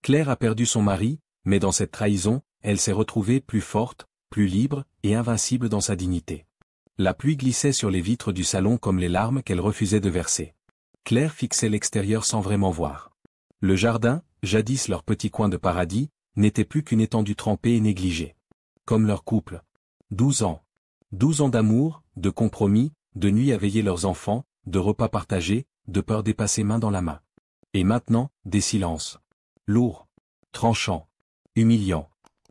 Claire a perdu son mari, mais dans cette trahison, elle s'est retrouvée plus forte, plus libre, et invincible dans sa dignité. La pluie glissait sur les vitres du salon comme les larmes qu'elle refusait de verser. Claire fixait l'extérieur sans vraiment voir. Le jardin, jadis leur petit coin de paradis, n'était plus qu'une étendue trempée et négligée. Comme leur couple. 12 ans. 12 ans d'amour, de compromis, de nuits à veiller leurs enfants, de repas partagés, de peur dépassée main dans la main. Et maintenant, des silences. Lourds. Tranchants. Humiliants.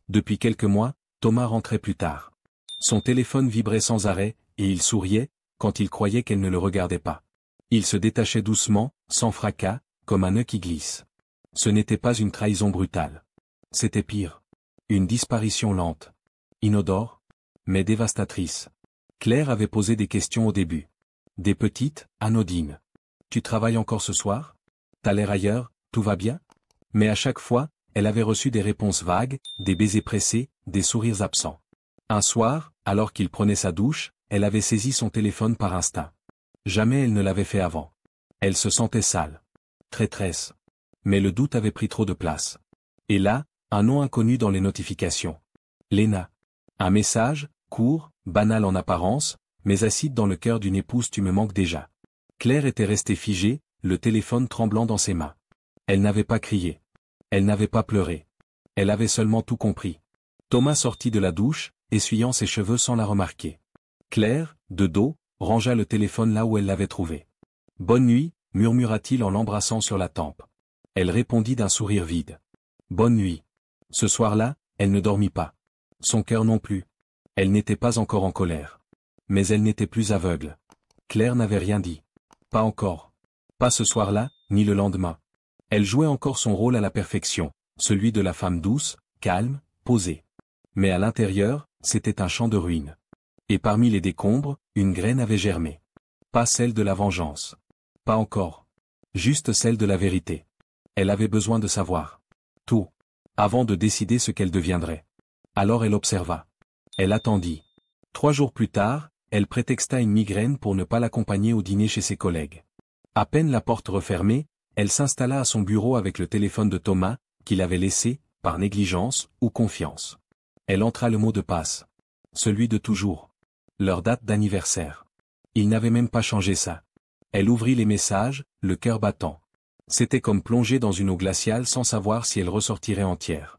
Depuis quelques mois, Thomas rentrait plus tard. Son téléphone vibrait sans arrêt, et il souriait, quand il croyait qu'elle ne le regardait pas. Il se détachait doucement, sans fracas, comme un nœud qui glisse. Ce n'était pas une trahison brutale. C'était pire. Une disparition lente. Inodore, mais dévastatrice. Claire avait posé des questions au début. Des petites, anodines. Tu travailles encore ce soir? T'as l'air ailleurs, tout va bien? Mais à chaque fois, elle avait reçu des réponses vagues, des baisers pressés, des sourires absents. Un soir, alors qu'il prenait sa douche, elle avait saisi son téléphone par instinct. Jamais elle ne l'avait fait avant. Elle se sentait sale. Traîtresse. Mais le doute avait pris trop de place. Et là, un nom inconnu dans les notifications. Léna. Un message, court, banal en apparence, mais acide dans le cœur d'une épouse. Tu me manques déjà. Claire était restée figée, le téléphone tremblant dans ses mains. Elle n'avait pas crié. Elle n'avait pas pleuré. Elle avait seulement tout compris. Thomas sortit de la douche, essuyant ses cheveux sans la remarquer. Claire, de dos, rangea le téléphone là où elle l'avait trouvé. « Bonne nuit », murmura-t-il en l'embrassant sur la tempe. Elle répondit d'un sourire vide. « Bonne nuit ». Ce soir-là, elle ne dormit pas. Son cœur non plus. Elle n'était pas encore en colère. Mais elle n'était plus aveugle. Claire n'avait rien dit. Pas encore. Pas ce soir-là, ni le lendemain. Elle jouait encore son rôle à la perfection, celui de la femme douce, calme, posée. Mais à l'intérieur, c'était un champ de ruines. Et parmi les décombres, une graine avait germé. Pas celle de la vengeance. Pas encore. Juste celle de la vérité. Elle avait besoin de savoir. Tout. Avant de décider ce qu'elle deviendrait. Alors elle observa. Elle attendit. 3 jours plus tard, elle prétexta une migraine pour ne pas l'accompagner au dîner chez ses collègues. À peine la porte refermée, elle s'installa à son bureau avec le téléphone de Thomas, qu'il avait laissé, par négligence ou confiance. Elle entra le mot de passe. Celui de toujours. Leur date d'anniversaire. Il n'avait même pas changé ça. Elle ouvrit les messages, le cœur battant. C'était comme plonger dans une eau glaciale sans savoir si elle ressortirait entière.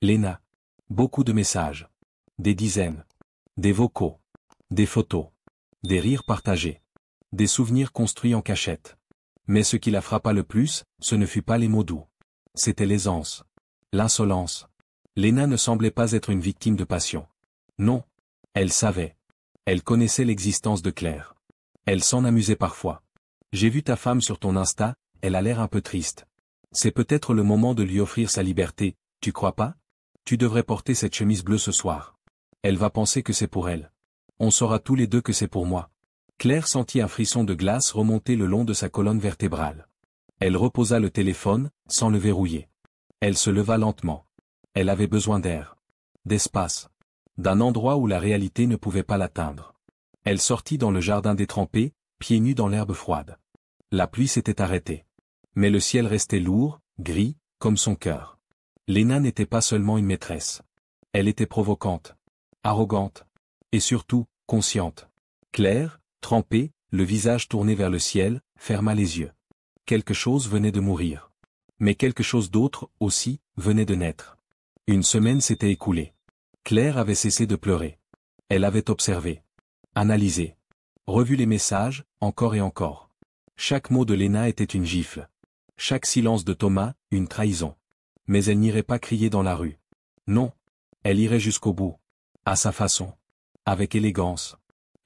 Léna. Beaucoup de messages. Des dizaines. Des vocaux. Des photos. Des rires partagés. Des souvenirs construits en cachette. Mais ce qui la frappa le plus, ce ne fut pas les mots doux. C'était l'aisance. L'insolence. Léna ne semblait pas être une victime de passion. Non. Elle savait. Elle connaissait l'existence de Claire. Elle s'en amusait parfois. J'ai vu ta femme sur ton Insta, elle a l'air un peu triste. C'est peut-être le moment de lui offrir sa liberté, tu crois pas? Tu devrais porter cette chemise bleue ce soir. Elle va penser que c'est pour elle. On saura tous les deux que c'est pour moi. Claire sentit un frisson de glace remonter le long de sa colonne vertébrale. Elle reposa le téléphone, sans le verrouiller. Elle se leva lentement. Elle avait besoin d'air. D'espace. D'un endroit où la réalité ne pouvait pas l'atteindre. Elle sortit dans le jardin détrempé, pieds nus dans l'herbe froide. La pluie s'était arrêtée. Mais le ciel restait lourd, gris, comme son cœur. Léna n'était pas seulement une maîtresse. Elle était provocante, arrogante, et surtout, consciente. Claire, trempée, le visage tourné vers le ciel, ferma les yeux. Quelque chose venait de mourir. Mais quelque chose d'autre, aussi, venait de naître. Une semaine s'était écoulée. Claire avait cessé de pleurer. Elle avait observé, analysé, revu les messages, encore et encore. Chaque mot de Léna était une gifle. Chaque silence de Thomas, une trahison. Mais elle n'irait pas crier dans la rue. Non. Elle irait jusqu'au bout. À sa façon. Avec élégance.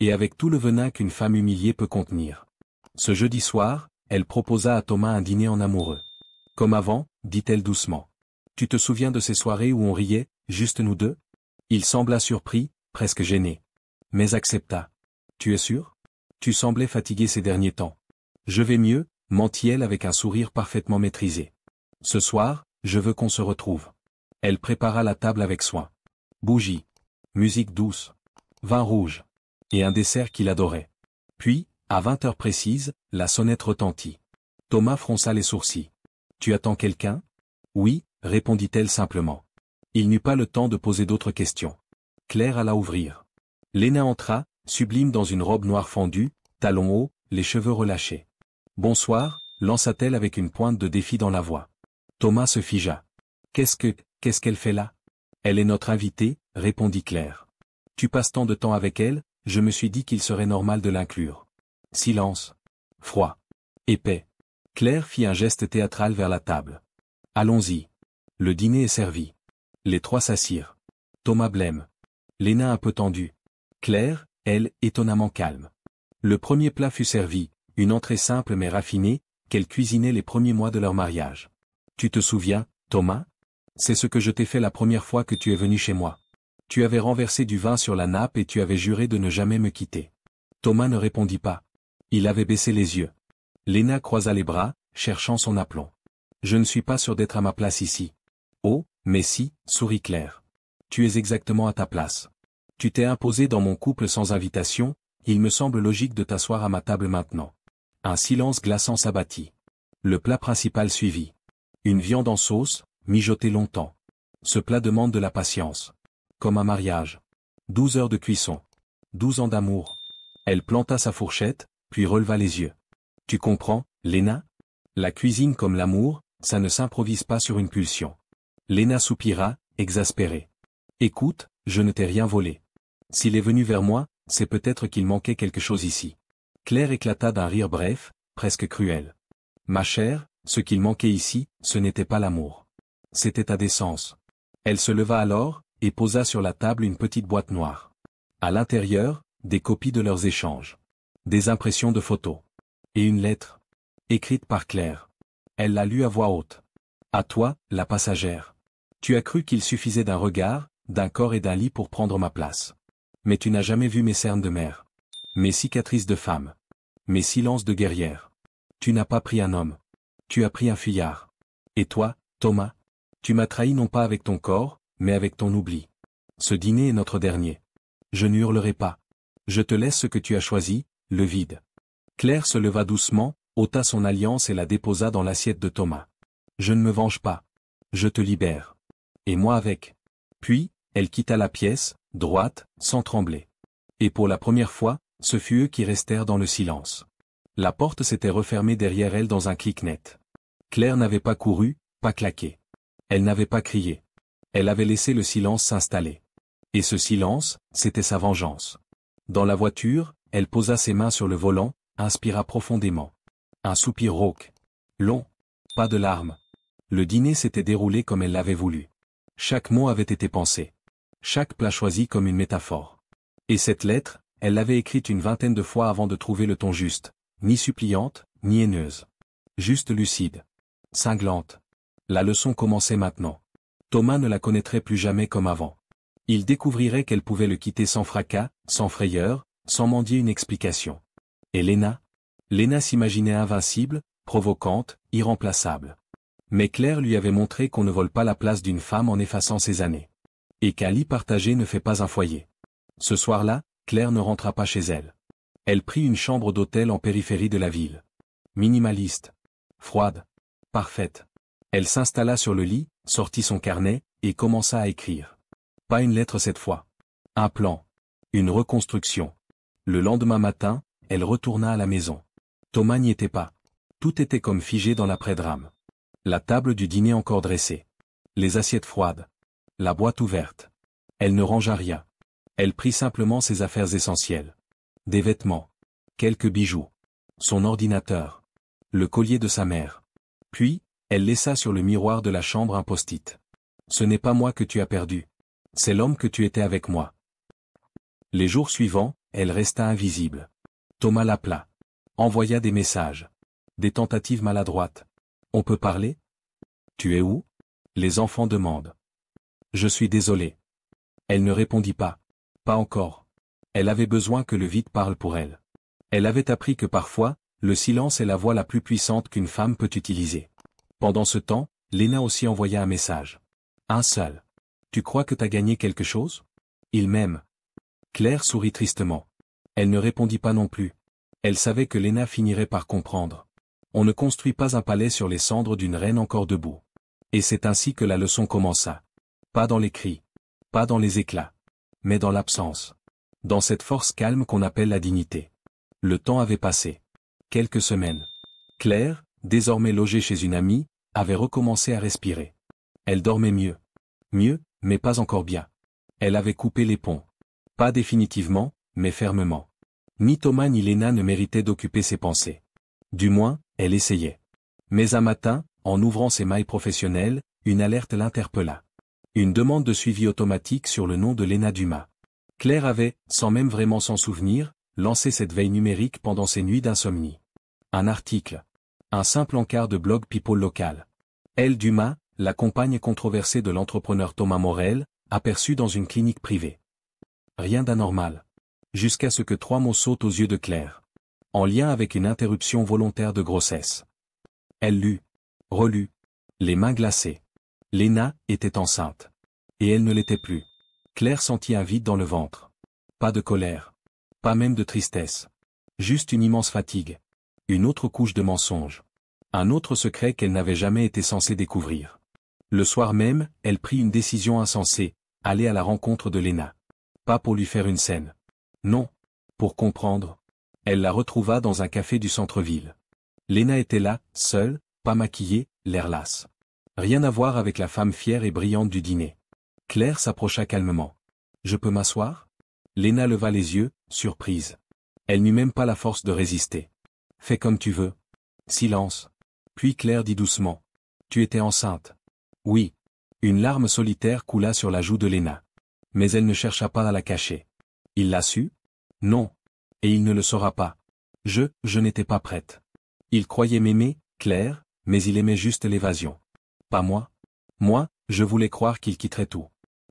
Et avec tout le venin qu'une femme humiliée peut contenir. Ce jeudi soir, elle proposa à Thomas un dîner en amoureux. Comme avant, dit-elle doucement. Tu te souviens de ces soirées où on riait, juste nous deux? Il sembla surpris, presque gêné. Mais accepta. Tu es sûr? Tu semblais fatigué ces derniers temps. Je vais mieux, mentit-elle avec un sourire parfaitement maîtrisé. Ce soir, je veux qu'on se retrouve. Elle prépara la table avec soin. Bougies. Musique douce. Vin rouge. Et un dessert qu'il adorait. Puis, à 20 heures précises, la sonnette retentit. Thomas fronça les sourcils. Tu attends quelqu'un? Oui, répondit-elle simplement. Il n'eut pas le temps de poser d'autres questions. Claire alla ouvrir. Léna entra, sublime dans une robe noire fendue, talons hauts, les cheveux relâchés. Bonsoir, lança-t-elle avec une pointe de défi dans la voix. Thomas se figea. Qu'est-ce qu'elle fait là? Elle est notre invitée, répondit Claire. Tu passes tant de temps avec elle, je me suis dit qu'il serait normal de l'inclure. Silence. Froid. Épais. Claire fit un geste théâtral vers la table. Allons-y. Le dîner est servi. Les trois s'assirent. Thomas blême. Léna un peu tendue. Claire, elle, étonnamment calme. Le premier plat fut servi, une entrée simple mais raffinée, qu'elle cuisinait les premiers mois de leur mariage. Tu te souviens, Thomas? C'est ce que je t'ai fait la première fois que tu es venu chez moi. Tu avais renversé du vin sur la nappe et tu avais juré de ne jamais me quitter. Thomas ne répondit pas. Il avait baissé les yeux. Léna croisa les bras, cherchant son aplomb. Je ne suis pas sûr d'être à ma place ici. Oh, mais si, sourit Claire. Tu es exactement à ta place. Tu t'es imposé dans mon couple sans invitation, il me semble logique de t'asseoir à ma table maintenant. Un silence glaçant s'abattit. Le plat principal suivit. Une viande en sauce, mijotée longtemps. Ce plat demande de la patience. Comme un mariage. 12 heures de cuisson. 12 ans d'amour. Elle planta sa fourchette, puis releva les yeux. Tu comprends, Léna? La cuisine comme l'amour, ça ne s'improvise pas sur une pulsion. Léna soupira, exaspérée. Écoute, je ne t'ai rien volé. S'il est venu vers moi, c'est peut-être qu'il manquait quelque chose ici. Claire éclata d'un rire bref, presque cruel. Ma chère, ce qu'il manquait ici, ce n'était pas l'amour. C'était ta décence. Elle se leva alors, et posa sur la table une petite boîte noire. À l'intérieur, des copies de leurs échanges. Des impressions de photos. Et une lettre. Écrite par Claire. Elle l'a lue à voix haute. À toi, la passagère. Tu as cru qu'il suffisait d'un regard, d'un corps et d'un lit pour prendre ma place. Mais tu n'as jamais vu mes cernes de mère. Mes cicatrices de femme. Mes silences de guerrière. Tu n'as pas pris un homme. Tu as pris un fuyard. Et toi, Thomas? Tu m'as trahi non pas avec ton corps, mais avec ton oubli. Ce dîner est notre dernier. Je ne hurlerai pas. Je te laisse ce que tu as choisi, le vide. Claire se leva doucement, ôta son alliance et la déposa dans l'assiette de Thomas. Je ne me venge pas. Je te libère. Et moi avec. Puis, elle quitta la pièce, droite, sans trembler. Et pour la première fois, ce fut eux qui restèrent dans le silence. La porte s'était refermée derrière elle dans un clic net. Claire n'avait pas couru, pas claqué. Elle n'avait pas crié. Elle avait laissé le silence s'installer. Et ce silence, c'était sa vengeance. Dans la voiture, elle posa ses mains sur le volant, inspira profondément. Un soupir rauque. Long. Pas de larmes. Le dîner s'était déroulé comme elle l'avait voulu. Chaque mot avait été pensé. Chaque plat choisi comme une métaphore. Et cette lettre, elle l'avait écrite une vingtaine de fois avant de trouver le ton juste, ni suppliante, ni haineuse. Juste lucide. Cinglante. La leçon commençait maintenant. Thomas ne la connaîtrait plus jamais comme avant. Il découvrirait qu'elle pouvait le quitter sans fracas, sans frayeur, sans mendier une explication. Et Léna? Léna s'imaginait invincible, provocante, irremplaçable. Mais Claire lui avait montré qu'on ne vole pas la place d'une femme en effaçant ses années. Et qu'un lit partagé ne fait pas un foyer. Ce soir-là, Claire ne rentra pas chez elle. Elle prit une chambre d'hôtel en périphérie de la ville. Minimaliste. Froide. Parfaite. Elle s'installa sur le lit, sortit son carnet, et commença à écrire. Pas une lettre cette fois. Un plan. Une reconstruction. Le lendemain matin, elle retourna à la maison. Thomas n'y était pas. Tout était comme figé dans l'après-drame. La table du dîner encore dressée. Les assiettes froides. La boîte ouverte. Elle ne rangea rien. Elle prit simplement ses affaires essentielles. Des vêtements. Quelques bijoux. Son ordinateur. Le collier de sa mère. Puis, elle laissa sur le miroir de la chambre un post-it. Ce n'est pas moi que tu as perdu. C'est l'homme que tu étais avec moi. Les jours suivants, elle resta invisible. Thomas l'appela. Envoya des messages. Des tentatives maladroites. On peut parler? Tu es où? Les enfants demandent. Je suis désolé. Elle ne répondit pas. Pas encore. Elle avait besoin que le vide parle pour elle. Elle avait appris que parfois, le silence est la voix la plus puissante qu'une femme peut utiliser. Pendant ce temps, Léna aussi envoya un message. Un seul. Tu crois que t'as gagné quelque chose? Il m'aime. Claire sourit tristement. Elle ne répondit pas non plus. Elle savait que Léna finirait par comprendre. On ne construit pas un palais sur les cendres d'une reine encore debout. Et c'est ainsi que la leçon commença. Pas dans les cris. Pas dans les éclats. Mais dans l'absence. Dans cette force calme qu'on appelle la dignité. Le temps avait passé. Quelques semaines. Claire, désormais logée chez une amie, avait recommencé à respirer. Elle dormait mieux. Mieux, mais pas encore bien. Elle avait coupé les ponts. Pas définitivement, mais fermement. Ni Thomas ni Léna ne méritaient d'occuper ses pensées. Du moins, elle essayait. Mais un matin, en ouvrant ses mails professionnels, une alerte l'interpella. Une demande de suivi automatique sur le nom de Léna Dumas. Claire avait, sans même vraiment s'en souvenir, lancé cette veille numérique pendant ses nuits d'insomnie. Un article. Un simple encart de blog People local. Elle Dumas, la compagne controversée de l'entrepreneur Thomas Morel, aperçue dans une clinique privée. Rien d'anormal. Jusqu'à ce que 3 mots sautent aux yeux de Claire. En lien avec une interruption volontaire de grossesse. Elle lut. Relut. Les mains glacées. Léna était enceinte. Et elle ne l'était plus. Claire sentit un vide dans le ventre. Pas de colère. Pas même de tristesse. Juste une immense fatigue. Une autre couche de mensonges. Un autre secret qu'elle n'avait jamais été censée découvrir. Le soir même, elle prit une décision insensée, aller à la rencontre de Léna. Pas pour lui faire une scène. Non. Pour comprendre. Elle la retrouva dans un café du centre-ville. Léna était là, seule, pas maquillée, l'air lasse. Rien à voir avec la femme fière et brillante du dîner. Claire s'approcha calmement. « Je peux m'asseoir » Léna leva les yeux, surprise. Elle n'eut même pas la force de résister. « Fais comme tu veux. » Silence. Puis Claire dit doucement. « Tu étais enceinte. » « Oui. » Une larme solitaire coula sur la joue de Léna. Mais elle ne chercha pas à la cacher. « Il l'a su » ? « Non. Et il ne le saura pas. Je n'étais pas prête. » Il croyait m'aimer, Claire, mais il aimait juste l'évasion. Pas moi. Moi, je voulais croire qu'il quitterait tout.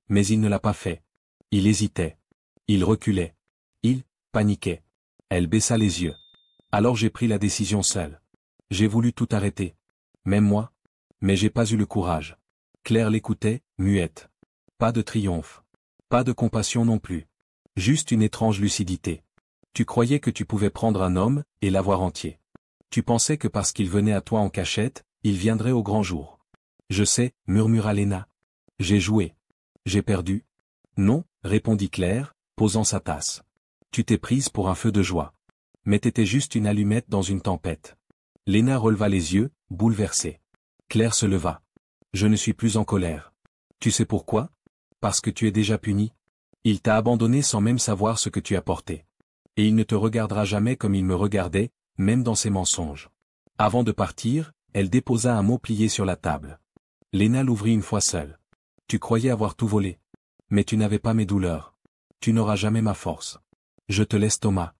Mais il ne l'a pas fait. Il hésitait. Il reculait. Il paniquait. Elle baissa les yeux. Alors j'ai pris la décision seule. J'ai voulu tout arrêter. Même moi. Mais j'ai pas eu le courage. Claire l'écoutait, muette. Pas de triomphe. Pas de compassion non plus. Juste une étrange lucidité. Tu croyais que tu pouvais prendre un homme, et l'avoir entier. Tu pensais que parce qu'il venait à toi en cachette, il viendrait au grand jour. Je sais, murmura Léna. J'ai joué. J'ai perdu. Non, répondit Claire, posant sa tasse. Tu t'es prise pour un feu de joie. Mais t'étais juste une allumette dans une tempête. Léna releva les yeux, bouleversée. Claire se leva. Je ne suis plus en colère. Tu sais pourquoi ? Parce que tu es déjà puni. Il t'a abandonné sans même savoir ce que tu as porté. Et il ne te regardera jamais comme il me regardait, même dans ses mensonges. Avant de partir, elle déposa un mot plié sur la table. Léna l'ouvrit une fois seule. Tu croyais avoir tout volé. Mais tu n'avais pas mes douleurs. Tu n'auras jamais ma force. Je te laisse Thomas.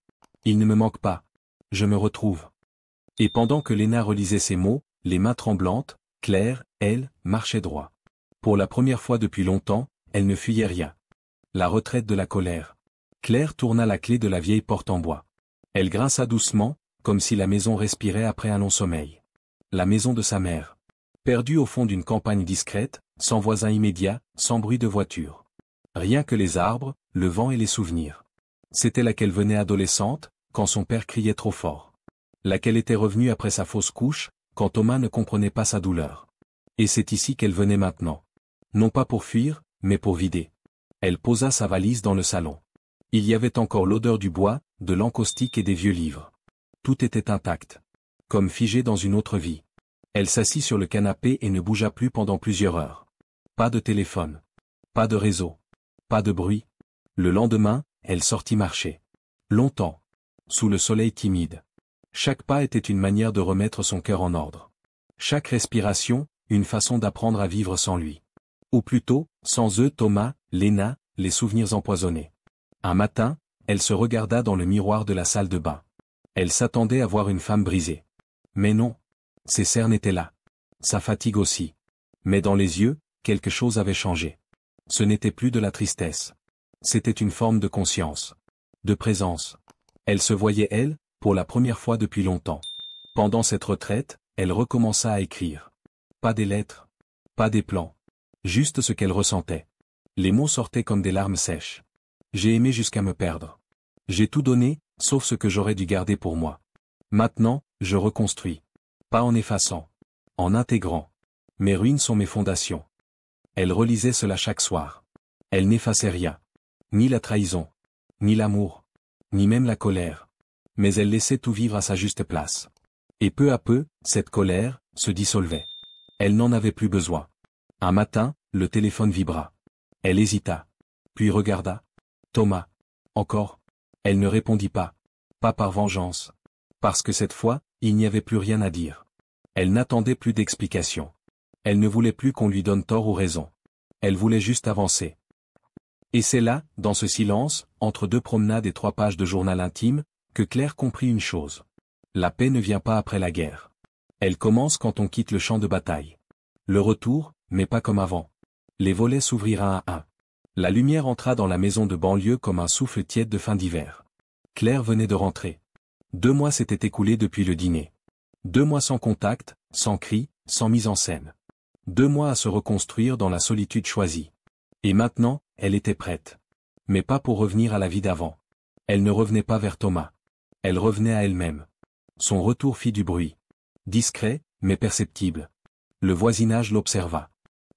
Il ne me manque pas. Je me retrouve. Et pendant que Léna relisait ces mots, les mains tremblantes, Claire, elle, marchait droit. Pour la première fois depuis longtemps, elle ne fuyait rien. La retraite de la colère. Claire tourna la clé de la vieille porte en bois. Elle grinça doucement, comme si la maison respirait après un long sommeil. La maison de sa mère. Perdue au fond d'une campagne discrète, sans voisins immédiats, sans bruit de voiture. Rien que les arbres, le vent et les souvenirs. C'était laquelle venait adolescente, quand son père criait trop fort. Laquelle était revenue après sa fausse couche, quand Thomas ne comprenait pas sa douleur. Et c'est ici qu'elle venait maintenant. Non pas pour fuir, mais pour vider. Elle posa sa valise dans le salon. Il y avait encore l'odeur du bois, de l'encaustique et des vieux livres. Tout était intact. Comme figé dans une autre vie. Elle s'assit sur le canapé et ne bougea plus pendant plusieurs heures. Pas de téléphone. Pas de réseau. Pas de bruit. Le lendemain, elle sortit marcher. Longtemps. Sous le soleil timide. Chaque pas était une manière de remettre son cœur en ordre. Chaque respiration, une façon d'apprendre à vivre sans lui. Ou plutôt, sans eux Thomas, Léna, les souvenirs empoisonnés. Un matin, elle se regarda dans le miroir de la salle de bain. Elle s'attendait à voir une femme brisée. Mais non. Ses cernes étaient là. Sa fatigue aussi. Mais dans les yeux, quelque chose avait changé. Ce n'était plus de la tristesse. C'était une forme de conscience. De présence. Elle se voyait elle, pour la première fois depuis longtemps. Pendant cette retraite, elle recommença à écrire. Pas des lettres. Pas des plans. Juste ce qu'elle ressentait. Les mots sortaient comme des larmes sèches. J'ai aimé jusqu'à me perdre. J'ai tout donné, sauf ce que j'aurais dû garder pour moi. Maintenant, je reconstruis. Pas en effaçant. En intégrant. Mes ruines sont mes fondations. Elle relisait cela chaque soir. Elle n'effaçait rien. Ni la trahison. Ni l'amour. Ni même la colère. Mais elle laissait tout vivre à sa juste place. Et peu à peu, cette colère se dissolvait. Elle n'en avait plus besoin. Un matin, le téléphone vibra. Elle hésita. Puis regarda. Thomas. Encore. Elle ne répondit pas. Pas par vengeance. Parce que cette fois, il n'y avait plus rien à dire. Elle n'attendait plus d'explications. Elle ne voulait plus qu'on lui donne tort ou raison. Elle voulait juste avancer. Et c'est là, dans ce silence, entre 2 promenades et 3 pages de journal intime, que Claire comprit une chose. La paix ne vient pas après la guerre. Elle commence quand on quitte le champ de bataille. Le retour, mais pas comme avant. Les volets s'ouvrirent un à un. La lumière entra dans la maison de banlieue comme un souffle tiède de fin d'hiver. Claire venait de rentrer. 2 mois s'étaient écoulés depuis le dîner. 2 mois sans contact, sans cri, sans mise en scène. 2 mois à se reconstruire dans la solitude choisie. Et maintenant, elle était prête. Mais pas pour revenir à la vie d'avant. Elle ne revenait pas vers Thomas. Elle revenait à elle-même. Son retour fit du bruit. Discret, mais perceptible. Le voisinage l'observa.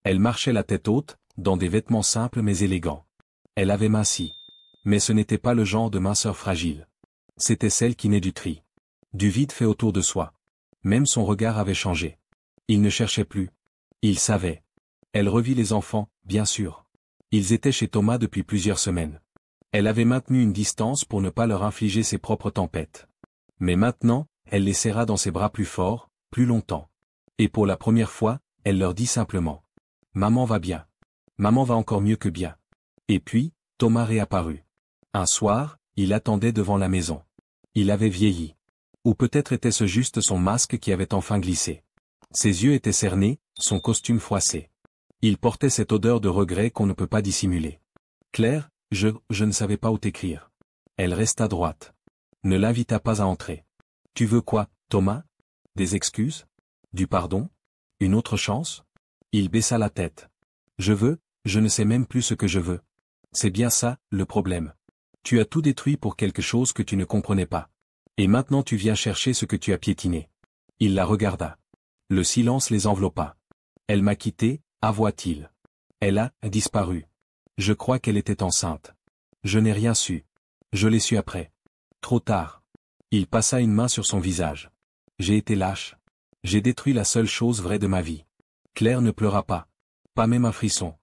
Elle marchait la tête haute, dans des vêtements simples mais élégants. Elle avait minci. Mais ce n'était pas le genre de minceur fragile. C'était celle qui naît du tri. Du vide fait autour de soi. Même son regard avait changé. Il ne cherchait plus. Il savait. Elle revit les enfants, bien sûr. Ils étaient chez Thomas depuis plusieurs semaines. Elle avait maintenu une distance pour ne pas leur infliger ses propres tempêtes. Mais maintenant, elle les serra dans ses bras plus fort, plus longtemps. Et pour la première fois, elle leur dit simplement. Maman va bien. Maman va encore mieux que bien. Et puis, Thomas réapparut. Un soir, il attendait devant la maison. Il avait vieilli. Ou peut-être était-ce juste son masque qui avait enfin glissé. Ses yeux étaient cernés, son costume froissé. Il portait cette odeur de regret qu'on ne peut pas dissimuler. Claire, je ne savais pas où t'écrire. Elle resta droite. Ne l'invita pas à entrer. Tu veux quoi, Thomas? Des excuses? Du pardon? Une autre chance? Il baissa la tête. Je ne sais même plus ce que je veux. C'est bien ça, le problème. Tu as tout détruit pour quelque chose que tu ne comprenais pas. Et maintenant tu viens chercher ce que tu as piétiné. Il la regarda. Le silence les enveloppa. Elle m'a quitté, avoua-t-il. Elle a disparu. Je crois qu'elle était enceinte. Je n'ai rien su. Je l'ai su après. Trop tard. Il passa une main sur son visage. J'ai été lâche. J'ai détruit la seule chose vraie de ma vie. Claire ne pleura pas. Pas même un frisson.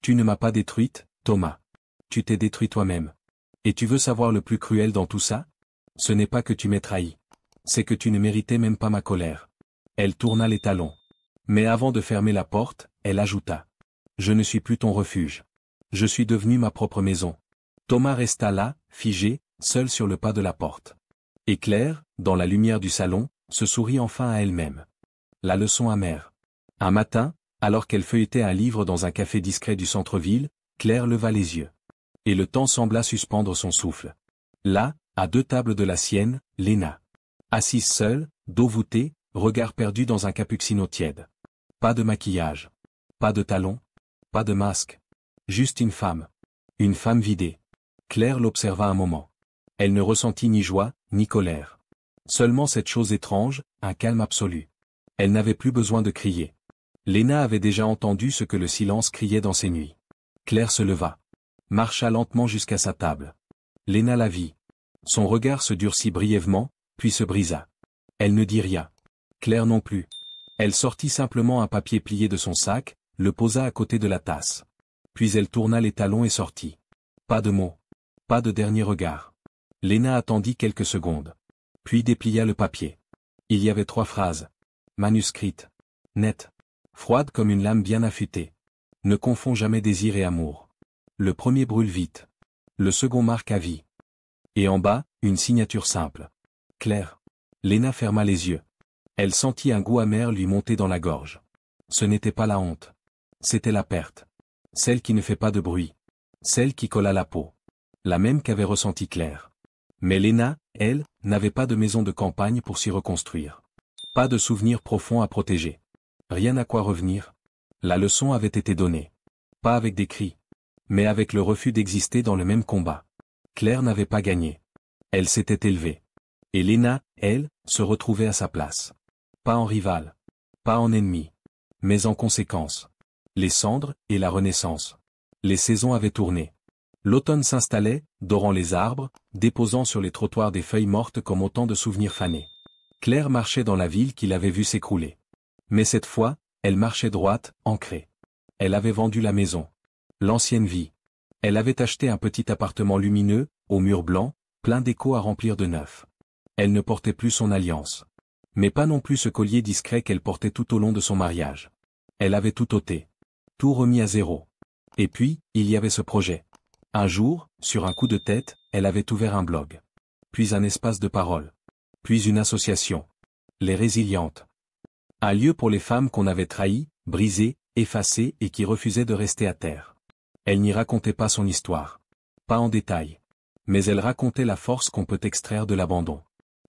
Tu ne m'as pas détruite, Thomas. Tu t'es détruit toi-même. Et tu veux savoir le plus cruel dans tout ça? Ce n'est pas que tu m'aies trahi. C'est que tu ne méritais même pas ma colère. Elle tourna les talons. Mais avant de fermer la porte, elle ajouta. Je ne suis plus ton refuge. Je suis devenu ma propre maison. Thomas resta là, figé, seul sur le pas de la porte. Et Claire, dans la lumière du salon, se sourit enfin à elle-même. La leçon amère. Un matin, alors qu'elle feuilletait un livre dans un café discret du centre-ville, Claire leva les yeux. Et le temps sembla suspendre son souffle. Là, à 2 tables de la sienne, Léna. Assise seule, dos voûté, regard perdu dans un cappuccino tiède. Pas de maquillage. Pas de talons. Pas de masque. Juste une femme. Une femme vidée. Claire l'observa un moment. Elle ne ressentit ni joie, ni colère. Seulement cette chose étrange, un calme absolu. Elle n'avait plus besoin de crier. Léna avait déjà entendu ce que le silence criait dans ses nuits. Claire se leva. Marcha lentement jusqu'à sa table. Léna la vit. Son regard se durcit brièvement, puis se brisa. Elle ne dit rien. Claire non plus. Elle sortit simplement un papier plié de son sac, le posa à côté de la tasse. Puis elle tourna les talons et sortit. Pas de mots. Pas de dernier regard. Léna attendit quelques secondes. Puis déplia le papier. Il y avait 3 phrases. Manuscrites. Nettes. Froides comme une lame bien affûtée. Ne confonds jamais désir et amour. Le premier brûle vite. Le second marque à vie. Et en bas, une signature simple. Claire. Léna ferma les yeux. Elle sentit un goût amer lui monter dans la gorge. Ce n'était pas la honte. C'était la perte. Celle qui ne fait pas de bruit. Celle qui colle à la peau. La même qu'avait ressentie Claire. Mais Léna, elle, n'avait pas de maison de campagne pour s'y reconstruire. Pas de souvenirs profonds à protéger. Rien à quoi revenir. La leçon avait été donnée. Pas avec des cris. Mais avec le refus d'exister dans le même combat. Claire n'avait pas gagné. Elle s'était élevée. Et Léna, elle, se retrouvait à sa place. Pas en rivale. Pas en ennemi. Mais en conséquence, les cendres et la renaissance. Les saisons avaient tourné. L'automne s'installait, dorant les arbres, déposant sur les trottoirs des feuilles mortes comme autant de souvenirs fanés. Claire marchait dans la ville qu'il avait vue s'écrouler. Mais cette fois, elle marchait droite, ancrée. Elle avait vendu la maison. L'ancienne vie. Elle avait acheté un petit appartement lumineux, aux murs blancs, plein d'échos à remplir de neuf. Elle ne portait plus son alliance. Mais pas non plus ce collier discret qu'elle portait tout au long de son mariage. Elle avait tout ôté. Tout remis à zéro. Et puis, il y avait ce projet. Un jour, sur un coup de tête, elle avait ouvert un blog. Puis un espace de parole. Puis une association. Les Résilientes. Un lieu pour les femmes qu'on avait trahies, brisées, effacées et qui refusaient de rester à terre. Elle n'y racontait pas son histoire. Pas en détail. Mais elle racontait la force qu'on peut extraire de l'abandon.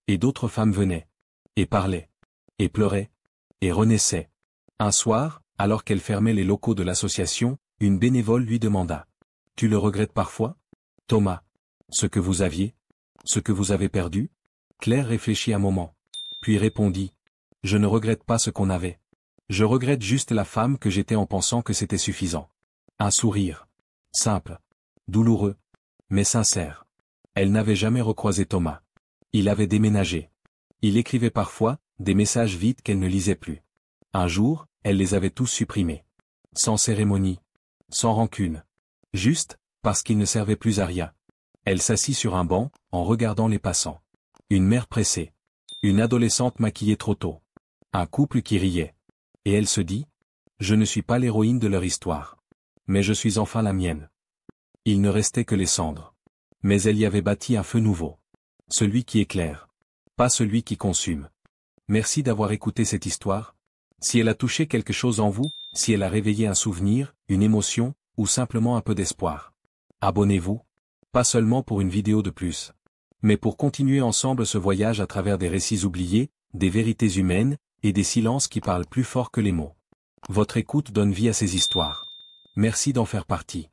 Et d'autres femmes venaient. Et parlaient. Et pleuraient. Et renaissaient. Un soir, alors qu'elle fermait les locaux de l'association, une bénévole lui demanda. « Tu le regrettes parfois, Thomas? Ce que vous aviez? Ce que vous avez perdu ?» Claire réfléchit un moment. Puis répondit. « Je ne regrette pas ce qu'on avait. Je regrette juste la femme que j'étais en pensant que c'était suffisant. » Un sourire. Simple. Douloureux. Mais sincère. Elle n'avait jamais recroisé Thomas. Il avait déménagé. Il écrivait parfois, des messages vides qu'elle ne lisait plus. Un jour, elle les avait tous supprimés. Sans cérémonie. Sans rancune. Juste, parce qu'il ne servait plus à rien. Elle s'assit sur un banc, en regardant les passants. Une mère pressée. Une adolescente maquillée trop tôt. Un couple qui riait. Et elle se dit, « Je ne suis pas l'héroïne de leur histoire. Mais je suis enfin la mienne. » Il ne restait que les cendres. Mais elle y avait bâti un feu nouveau. Celui qui éclaire. Pas celui qui consume. Merci d'avoir écouté cette histoire. Si elle a touché quelque chose en vous, si elle a réveillé un souvenir, une émotion, ou simplement un peu d'espoir. Abonnez-vous. Pas seulement pour une vidéo de plus. Mais pour continuer ensemble ce voyage à travers des récits oubliés, des vérités humaines, et des silences qui parlent plus fort que les mots. Votre écoute donne vie à ces histoires. Merci d'en faire partie.